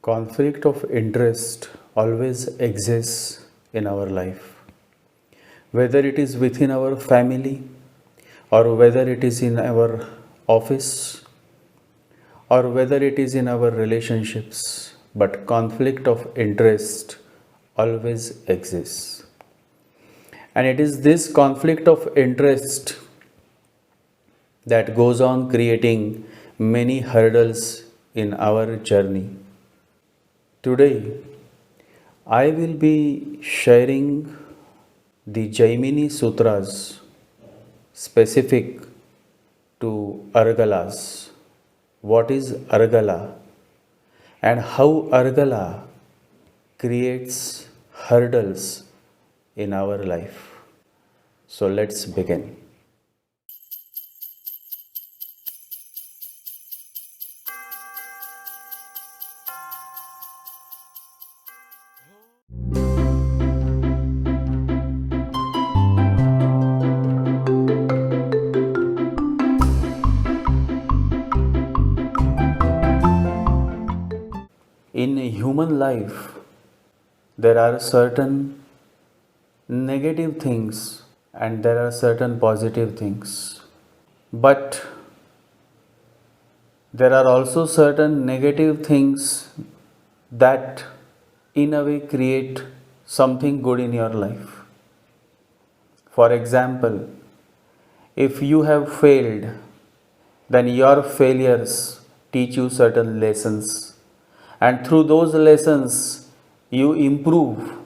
Conflict of interest always exists in our life, whether it is within our family or whether it is in our office or whether it is in our relationships, but conflict of interest always exists. And it is this conflict of interest that goes on creating many hurdles in our journey. Today, I will be sharing the Jaimini Sutras specific to Argalas. What is Argala and how Argala creates hurdles in our life. So let's begin. In human life, there are certain negative things and there are certain positive things. But there are also certain negative things that, in a way, create something good in your life. For example, if you have failed, then your failures teach you certain lessons. And through those lessons, you improve.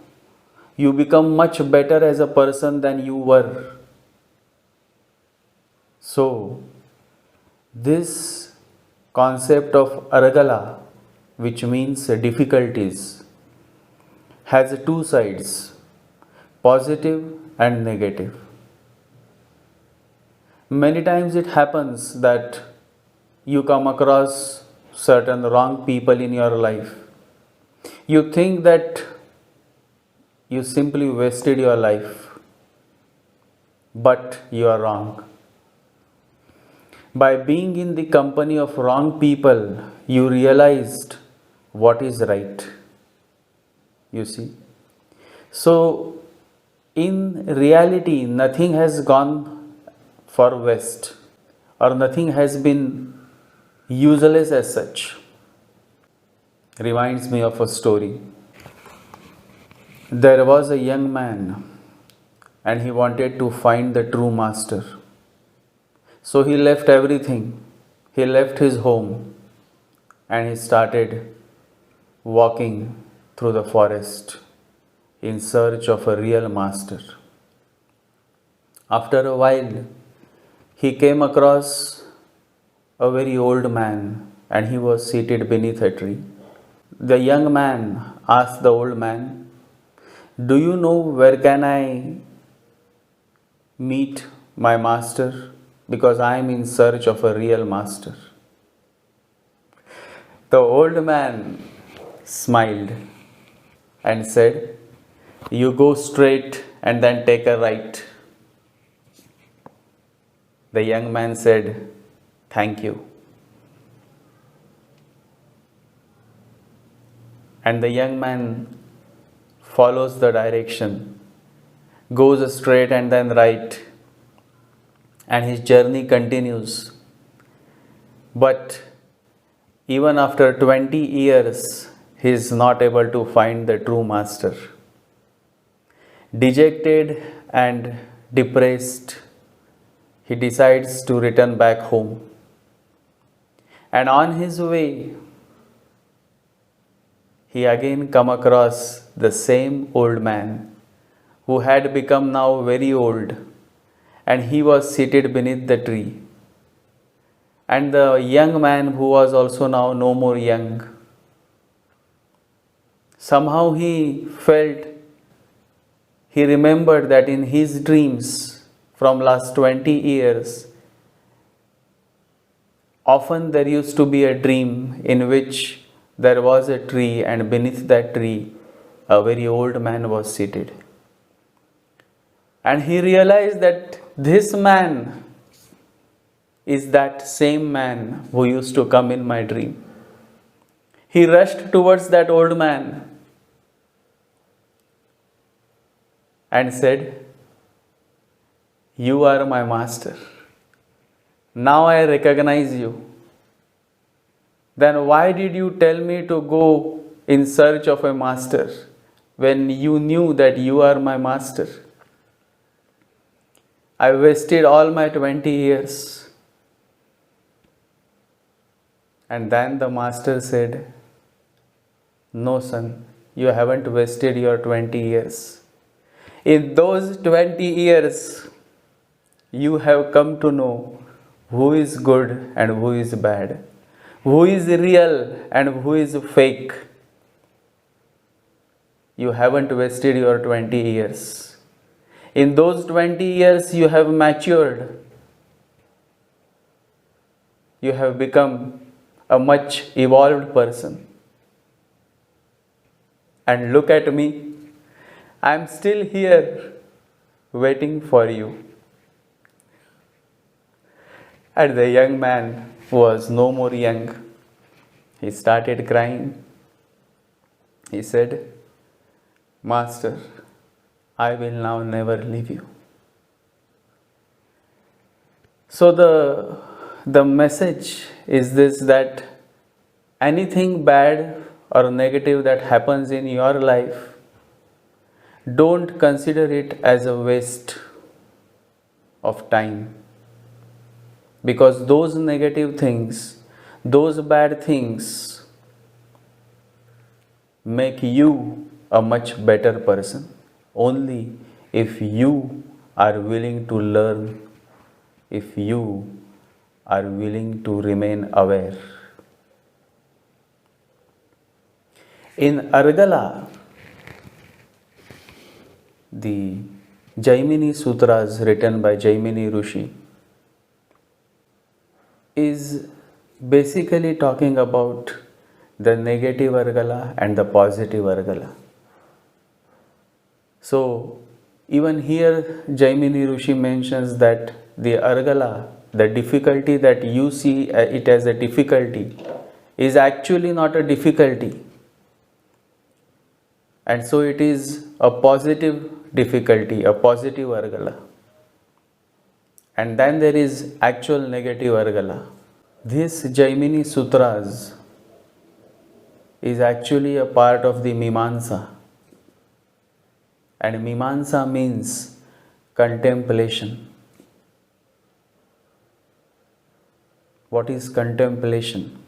You become much better as a person than you were. So, this concept of Argala, which means difficulties, has two sides, positive and negative. Many times it happens that you come across certain wrong people in your life. You think that you simply wasted your life, but you are wrong. By being in the company of wrong people, you realized what is right. You see? So, in reality, nothing has gone for waste or nothing has been useless as such. Reminds me of a story. There was a young man and he wanted to find the true master. So he left everything. He left his home and he started walking through the forest in search of a real master. After a while, he came across a very old man and he was seated beneath a tree. The young man asked the old man, "Do you know where can I meet my master? Because I am in search of a real master." The old man smiled and said, "You go straight and then take a right." The young man said, "Thank you." And the young man follows the direction, goes straight and then right, and his journey continues. But even after 20 years, he is not able to find the true master. Dejected and depressed, he decides to return back home. And on his way, he again come across the same old man who had become now very old, and he was seated beneath the tree. And the young man who was also now no more young, somehow he remembered that in his dreams from last 20 years, often there used to be a dream in which there was a tree and beneath that tree a very old man was seated. And he realized that this man is that same man who used to come in my dream. He rushed towards that old man and said, "You are my master. Now I recognize you. Then why did you tell me to go in search of a master when you knew that you are my master? I wasted all my 20 years." And then the master said, "No, son, you haven't wasted your 20 years. In those 20 years, you have come to know who is good and who is bad, who is real and who is fake. You haven't wasted your 20 years. In those 20 years, you have matured. You have become a much evolved person. And look at me. I am still here waiting for you." And the young man was no more young. He started crying. He said, "Master, I will now never leave you." So the message is this, that anything bad or negative that happens in your life, don't consider it as a waste of time. Because those negative things, those bad things make you a much better person only if you are willing to learn, if you are willing to remain aware. In Argala, the Jaimini Sutras written by Jaimini Rishi is basically talking about the negative Argala and the positive Argala. So even here Jaimini Rishi mentions that the Argala, the difficulty that you see it as a difficulty, is actually not a difficulty. And so it is a positive difficulty, a positive Argala. And then there is actual negative Argala. This Jaimini Sutras is actually a part of the Mimamsa. And Mimamsa means contemplation. What is contemplation?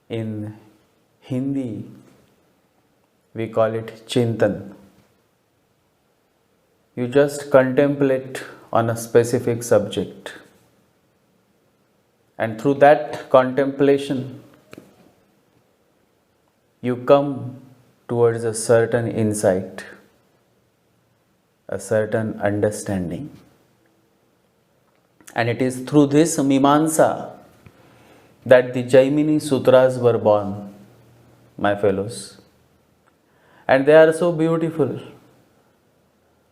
In Hindi, we call it Chintan. You just contemplate on a specific subject. And through that contemplation, you come towards a certain insight, a certain understanding. And it is through this Mimamsa that the Jaimini Sutras were born, my fellows. And they are so beautiful,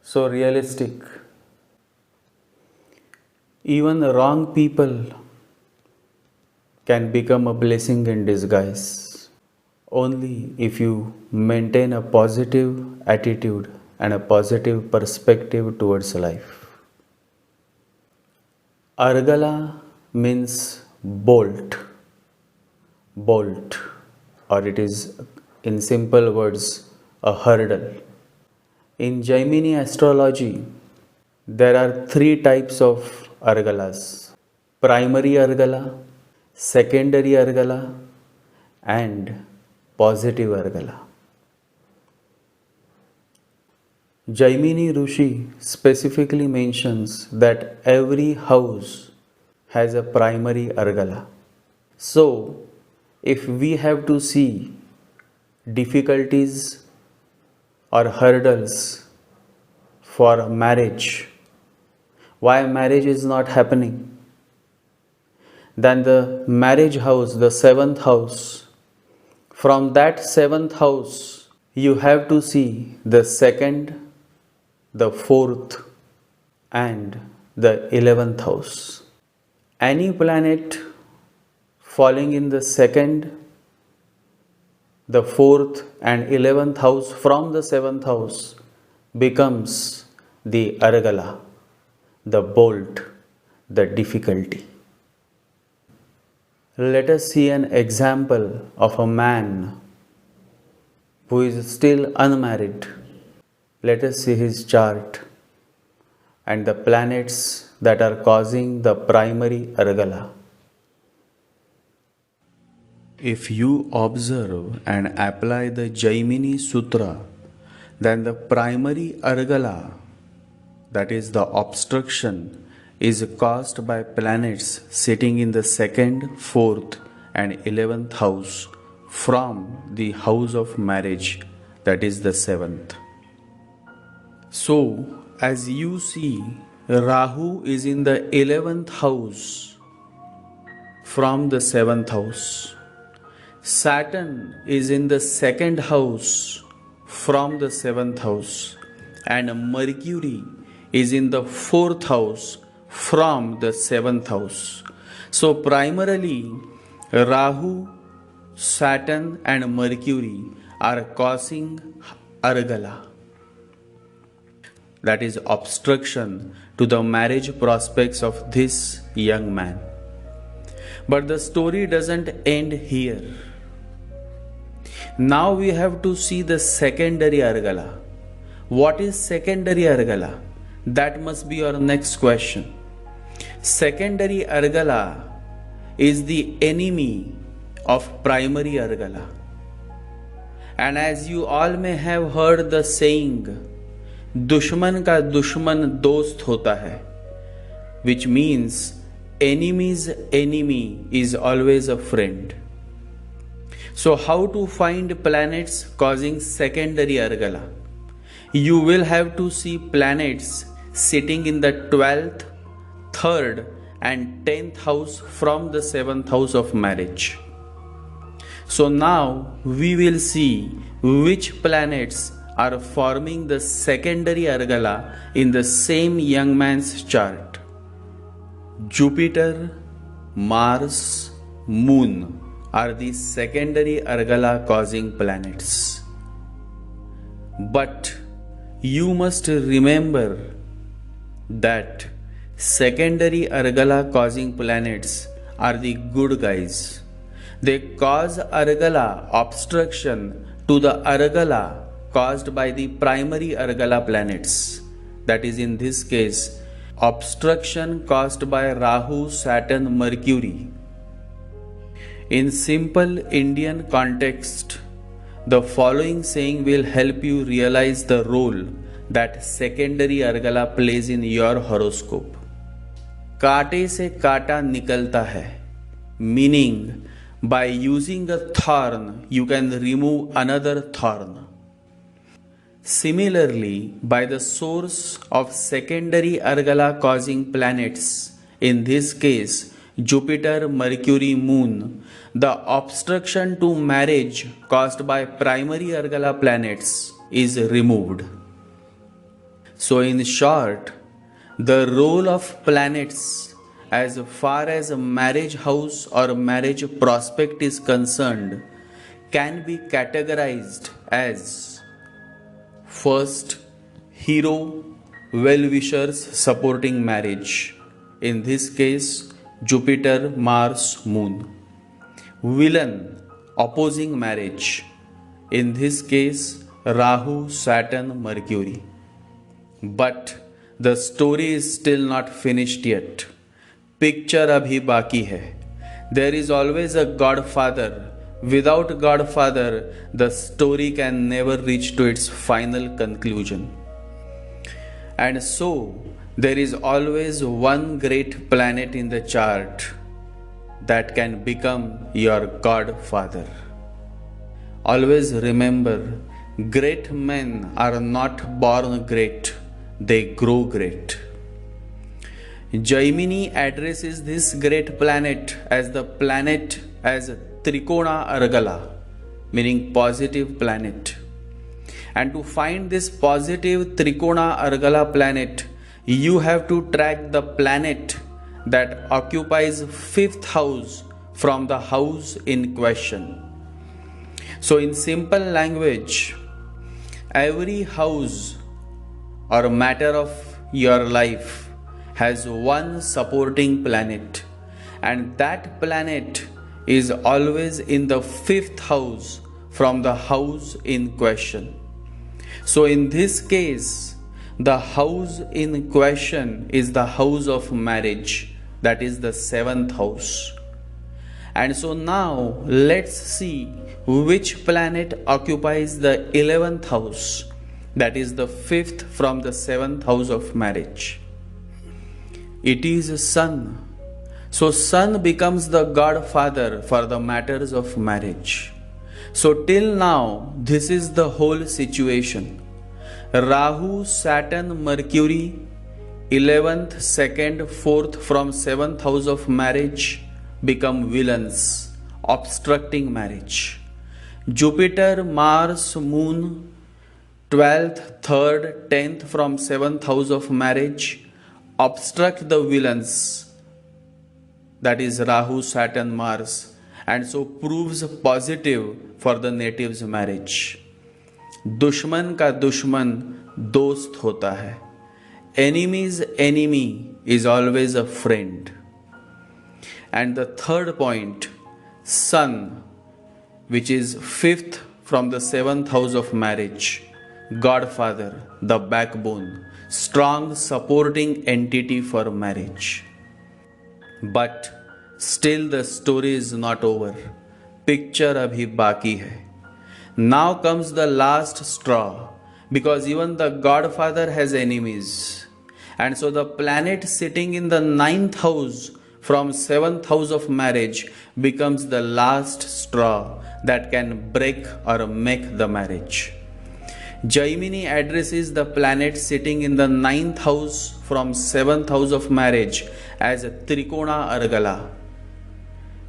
so realistic. Even the wrong people can become a blessing in disguise only if you maintain a positive attitude and a positive perspective towards life. Argala means bolt, or it is, in simple words, a hurdle. In Jaimini astrology, there are 3 types of Argalas: primary Argala, secondary Argala, and positive Argala. Jaimini Rishi specifically mentions that every house has a primary Argala. So, if we have to see difficulties or hurdles for marriage, why marriage is not happening, then the marriage house, the 7th house, from that 7th house, you have to see the 2nd, the 4th, and the 11th house. Any planet falling in the second, the fourth, and 11th house from the seventh house becomes the Argala, the bolt, the difficulty. Let us see an example of a man who is still unmarried. Let us see his chart and the planets that are causing the primary Argala. If you observe and apply the Jaimini Sutra, then the primary Argala, that is the obstruction, is caused by planets sitting in the second, fourth, and 11th house from the house of marriage, that is the seventh. So, as you see, Rahu is in the 11th house from the seventh house. Saturn is in the second house from the seventh house, and Mercury is in the fourth house from the seventh house. So, primarily, Rahu, Saturn, and Mercury are causing Argala, that is, obstruction to the marriage prospects of this young man. But the story doesn't end here. Now we have to see the secondary Argala. What is secondary Argala? That must be your next question. Secondary Argala is the enemy of primary Argala. And as you all may have heard the saying, दुश्मन का दुश्मन दोस्त होता है, which means enemy's enemy is always a friend. So how to find planets causing secondary Argala? You will have to see planets sitting in the 12th, 3rd, and 10th house from the 7th house of marriage. So now we will see which planets are forming the secondary Argala in the same young man's chart. Jupiter, Mars, Moon are the secondary Argala causing planets. But you must remember that secondary Argala causing planets are the good guys. They cause Argala obstruction to the Argala caused by the primary Argala planets. That is, in this case, obstruction caused by Rahu, Saturn, Mercury. In simple Indian context, the following saying will help you realize the role that secondary Argala plays in your horoscope. कांटे से कांटा निकलता है, meaning by using a thorn you can remove another thorn. Similarly, by the source of secondary Argala causing planets, in this case Jupiter, Mercury, Moon, the obstruction to marriage caused by primary Argala planets is removed. So in short, the role of planets as far as a marriage house or marriage prospect is concerned can be categorized as: first, hero, well-wishers supporting marriage, in this case Jupiter, Mars, Moon. Villain, opposing marriage, in this case Rahu, Saturn, Mercury. But the story is still not finished yet. Picture abhi baki hai. There is always a godfather. Without godfather, the story can never reach to its final conclusion. And so, there is always one great planet in the chart that can become your godfather. Always remember, great men are not born great, they grow great. Jaimini addresses this great planet as the planet as Trikona Argala, meaning positive planet. And to find this positive Trikona Argala planet, you have to track the planet that occupies fifth house from the house in question. So in simple language, every house or matter of your life has one supporting planet, and that planet is always in the fifth house from the house in question. So in this case, the house in question is the house of marriage, that is the seventh house. And so now let's see which planet occupies the 11th house, that is the fifth from the seventh house of marriage. It is Sun. So Sun becomes the godfather for the matters of marriage. So till now, this is the whole situation. Rahu, Saturn, Mercury, 11th, 2nd, 4th from 7th house of marriage become villains, obstructing marriage. Jupiter, Mars, Moon, 12th, 3rd, 10th from 7th house of marriage obstruct the villains, that is Rahu, Saturn, Mars, and so proves positive for the native's marriage. दुश्मन का दुश्मन दोस्त होता है. Enemy's enemy is always a friend. And the third point, Sun, which is fifth from the seventh house of marriage, Godfather, the backbone, strong supporting entity for marriage. But still the story is not over. Picture abhi baki hai. Now comes the last straw, because even the Godfather has enemies. And so the planet sitting in the ninth house from seventh house of marriage becomes the last straw that can break or make the marriage. Jaimini addresses the planet sitting in the ninth house from seventh house of marriage as Trikona Argala.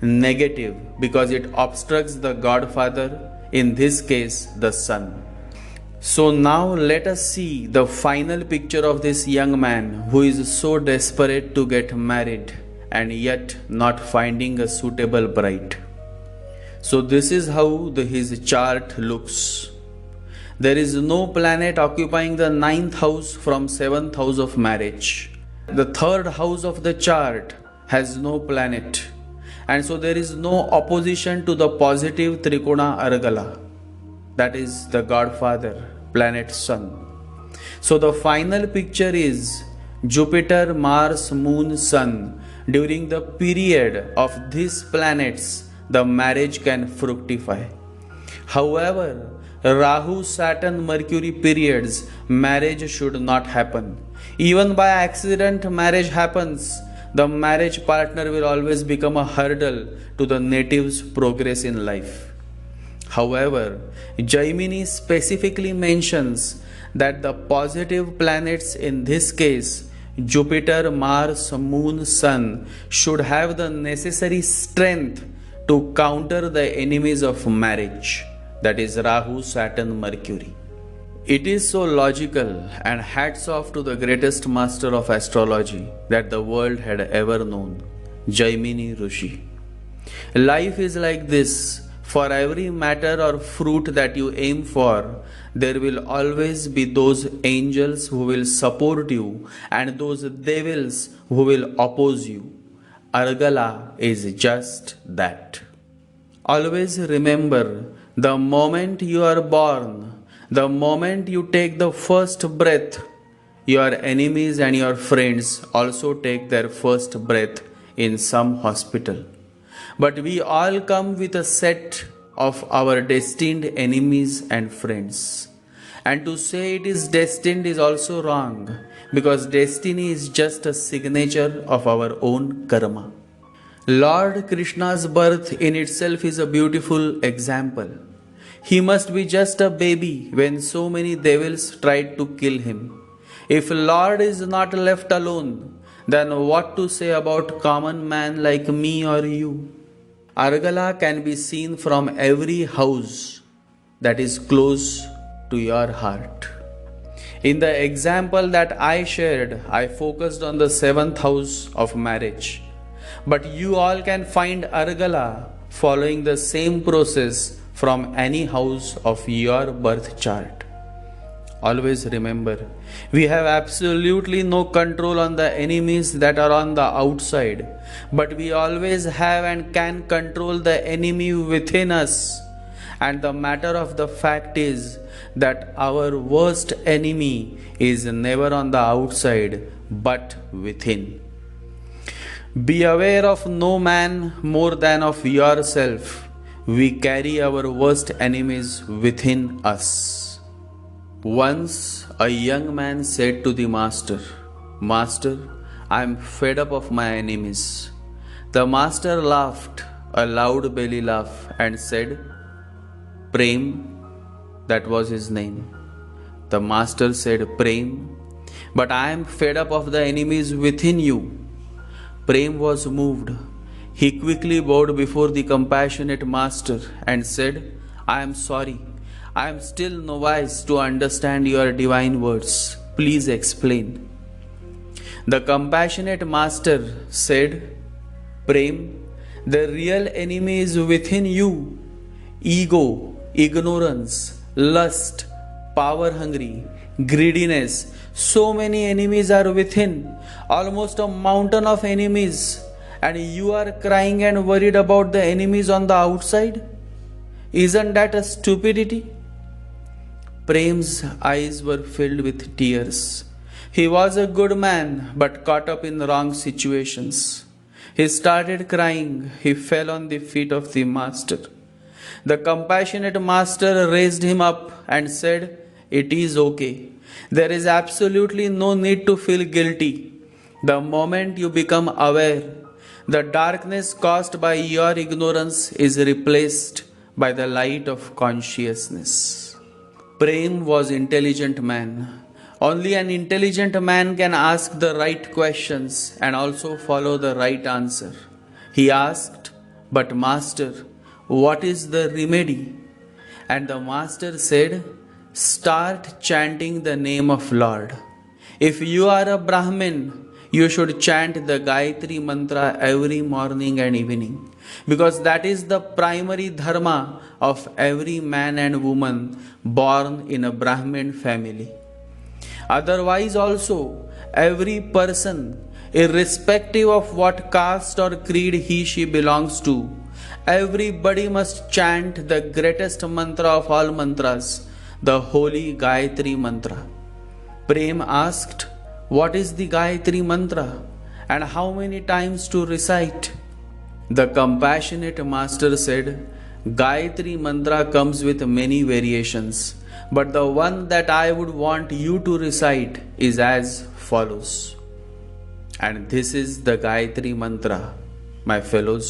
Negative, because it obstructs the Godfather, in this case the Sun. So now let us see the final picture of this young man who is so desperate to get married and yet not finding a suitable bride. So this is how his chart looks. There is no planet occupying the ninth house from seventh house of marriage. The third house of the chart has no planet. And so there is no opposition to the positive Trikona Argala, that is the Godfather, planet Sun. So the final picture is Jupiter, Mars, Moon, Sun. During the period of these planets, the marriage can fructify. However, Rahu, Saturn, Mercury periods, marriage should not happen. Even by accident, marriage happens. The marriage partner will always become a hurdle to the native's progress in life. However, Jaimini specifically mentions that the positive planets in this case, Jupiter, Mars, Moon, Sun, should have the necessary strength to counter the enemies of marriage, that is Rahu, Saturn, Mercury. It is so logical, and hats off to the greatest master of astrology that the world had ever known, Jaimini Rishi. Life is like this. For every matter or fruit that you aim for, there will always be those angels who will support you and those devils who will oppose you. Argala is just that. Always remember, the moment you are born, the moment you take the first breath, your enemies and your friends also take their first breath in some hospital. But we all come with a set of our destined enemies and friends. And to say it is destined is also wrong, because destiny is just a signature of our own karma. Lord Krishna's birth in itself is a beautiful example. He must be just a baby when so many devils tried to kill him. If Lord is not left alone, then what to say about common man like me or you? Argala can be seen from every house that is close to your heart. In the example that I shared, I focused on the seventh house of marriage. But you all can find Argala following the same process from any house of your birth chart. Always remember, we have absolutely no control on the enemies that are on the outside, but we always have and can control the enemy within us. And the matter of the fact is that our worst enemy is never on the outside but within. Be aware of no man more than of yourself. We carry our worst enemies within us. Once a young man said to the master, "Master, I am fed up of my enemies." The master laughed a loud belly laugh and said, "Prem," that was his name. The master said, "Prem, but I am fed up of the enemies within you." Prem was moved. He quickly bowed before the compassionate master and said, "I am sorry. I am still novice to understand your divine words. Please explain." The compassionate master said, "Prem, the real enemy is within you. Ego, ignorance, lust, power hungry, greediness. So many enemies are within, almost a mountain of enemies, and you are crying and worried about the enemies on the outside? Isn't that a stupidity?" Prem's eyes were filled with tears. He was a good man, but caught up in wrong situations. He started crying. He fell on the feet of the master. The compassionate master raised him up and said, "It is okay. There is absolutely no need to feel guilty. The moment you become aware, the darkness caused by your ignorance is replaced by the light of consciousness." Prem was an intelligent man. Only an intelligent man can ask the right questions and also follow the right answer. He asked, "But master, what is the remedy?" And the master said, "Start chanting the name of Lord. If you are a Brahmin, you should chant the Gayatri mantra every morning and evening, because that is the primary dharma of every man and woman born in a Brahmin family. Otherwise also, every person, irrespective of what caste or creed he/she belongs to, everybody must chant the greatest mantra of all mantras, the holy Gayatri mantra." Prem asked, "What is the Gayatri mantra and how many times to recite?" The compassionate master said, "Gayatri mantra comes with many variations, but the one that I would want you to recite is as follows." And this is the Gayatri mantra, my fellows,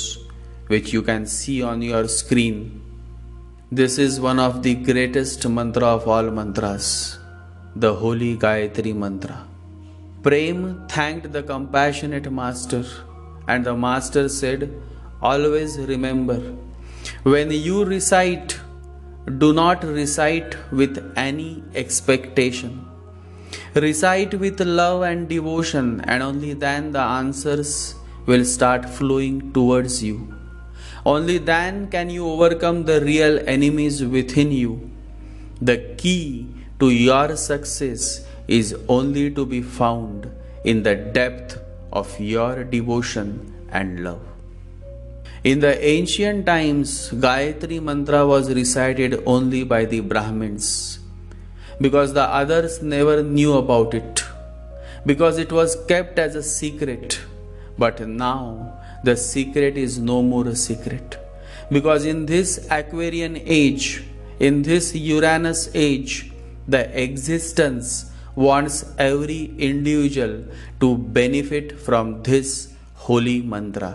which you can see on your screen. This is one of the greatest mantra of all mantras, the holy Gayatri mantra. Prem thanked the compassionate master, and the master said, "Always remember, when you recite, do not recite with any expectation. Recite with love and devotion, and only then the answers will start flowing towards you. Only then can you overcome the real enemies within you. The key to your success is only to be found in the depth of your devotion and love." In the ancient times, Gayatri mantra was recited only by the Brahmins, because the others never knew about it, because it was kept as a secret. But now the secret is no more a secret, because in this Aquarian age, in this Uranus age, the existence wants every individual to benefit from this holy mantra,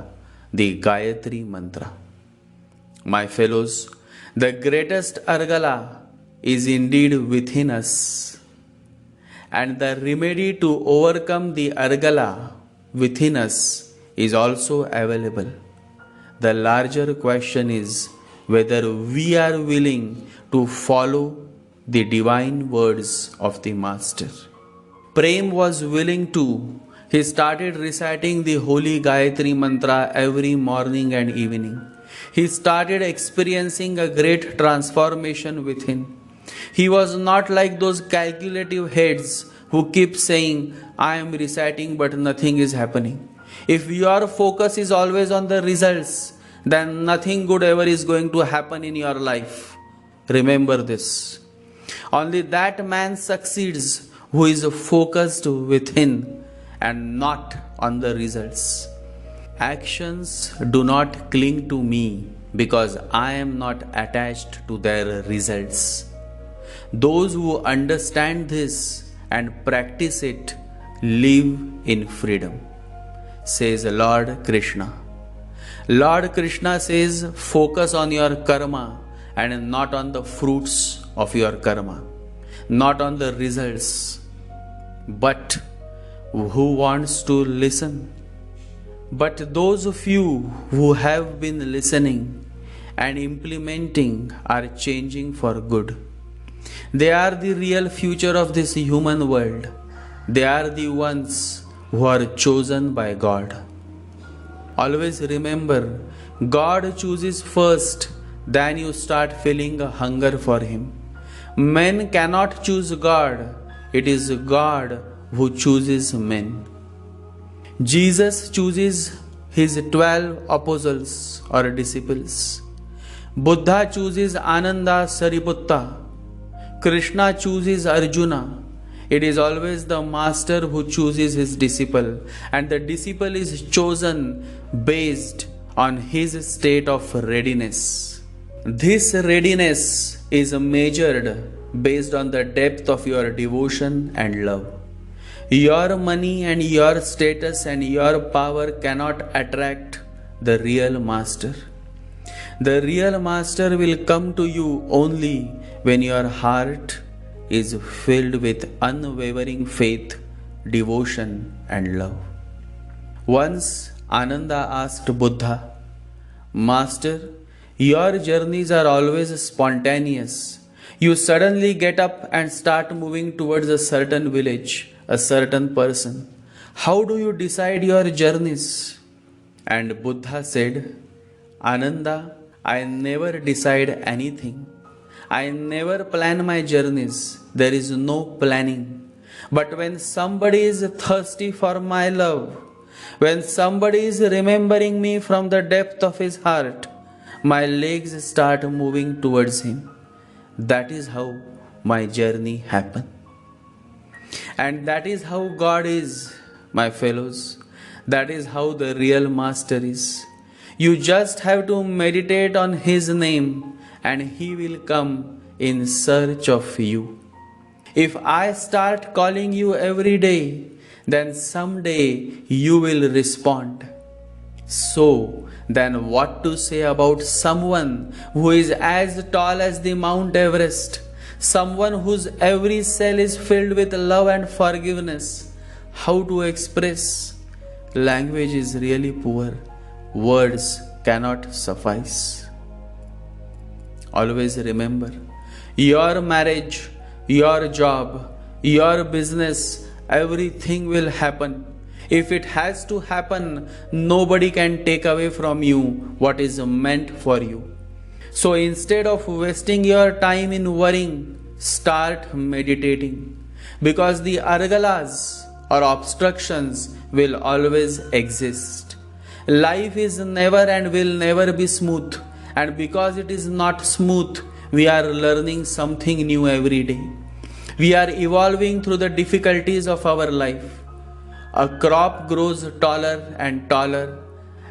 the Gayatri mantra. My fellows, the greatest Argala is indeed within us, and the remedy to overcome the Argala within us is also available. The larger question is whether we are willing to follow the divine words of the Master. Prem was willing to. He started reciting the holy Gayatri mantra every morning and evening. He started experiencing a great transformation within. He was not like those calculative heads who keep saying, I am reciting but nothing is happening. If your focus is always on the results, then nothing good ever is going to happen in your life. Remember this. Only that man succeeds who is focused within and not on the results. Actions do not cling to me because I am not attached to their results. Those who understand this and practice it live in freedom, says Lord Krishna. Lord Krishna says, focus on your karma and not on the fruits of your karma, not on the results. But who wants to listen? But those of you who have been listening and implementing are changing for good. They are the real future of this human world. They are the ones who are chosen by God. Always remember, God chooses first, then you start feeling a hunger for Him. Men cannot choose God. It is God who chooses men. Jesus chooses His 12 apostles or disciples. Buddha chooses Ananda Sariputta. Krishna chooses Arjuna. It is always the master who chooses his disciple, and the disciple is chosen based on his state of readiness. This readiness is measured based on the depth of your devotion and love. Your money and your status and your power cannot attract the real master. The real master will come to you only when your heart is filled with unwavering faith, devotion, and love. Once Ananda asked Buddha, Master, your journeys are always spontaneous. You suddenly get up and start moving towards a certain village, a certain person. How do you decide your journeys? And Buddha said, Ananda, I never decide anything. I never plan my journeys. There is no planning. But when somebody is thirsty for my love, when somebody is remembering me from the depth of his heart, my legs start moving towards him. That is how my journey happened. And that is how God is, my fellows. That is how the real master is. You just have to meditate on his name and he will come in search of you. If I start calling you every day, then someday you will respond. So, then what to say about someone who is as tall as the Mount Everest, someone whose every cell is filled with love and forgiveness? How to express? Language is really poor. Words cannot suffice. Always remember, your marriage, your job, your business, everything will happen. If it has to happen, nobody can take away from you what is meant for you. So instead of wasting your time in worrying, start meditating. Because the argalas or obstructions will always exist. Life is never and will never be smooth. And because it is not smooth, we are learning something new every day. We are evolving through the difficulties of our life. A crop grows taller and taller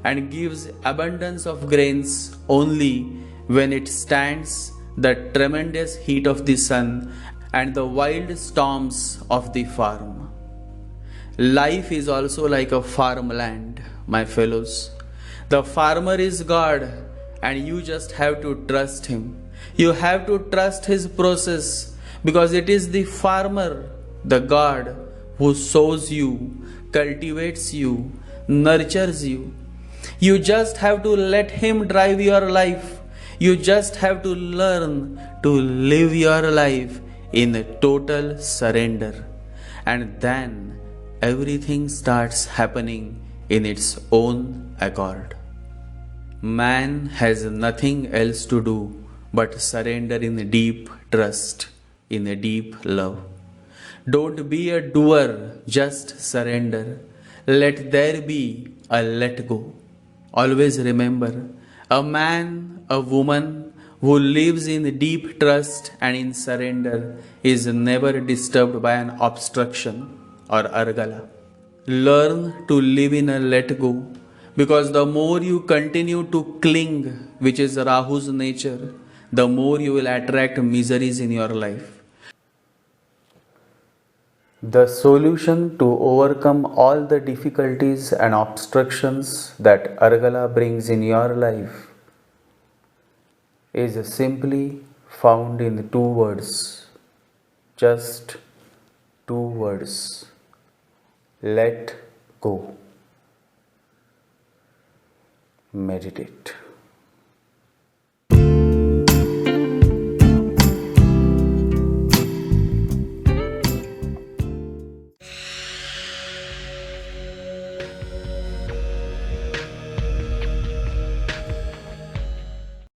and gives abundance of grains only when it stands the tremendous heat of the sun and the wild storms of the farm. Life is also like a farmland, my fellows. The farmer is God, and you just have to trust him. You have to trust his process, because it is the farmer, the God, who sows you, cultivates you, nurtures you. You just have to let him drive your life. You just have to learn to live your life in a total surrender, and then everything starts happening in its own accord. Man has nothing else to do but surrender in deep trust, in a deep love. Don't be a doer, just surrender. Let there be a let go. Always remember, a man, a woman who lives in deep trust and in surrender is never disturbed by an obstruction or argala. Learn to live in a let go, because the more you continue to cling, which is Rahu's nature, the more you will attract miseries in your life. The solution to overcome all the difficulties and obstructions that Argala brings in your life is simply found in two words. Just two words. Let go. Meditate.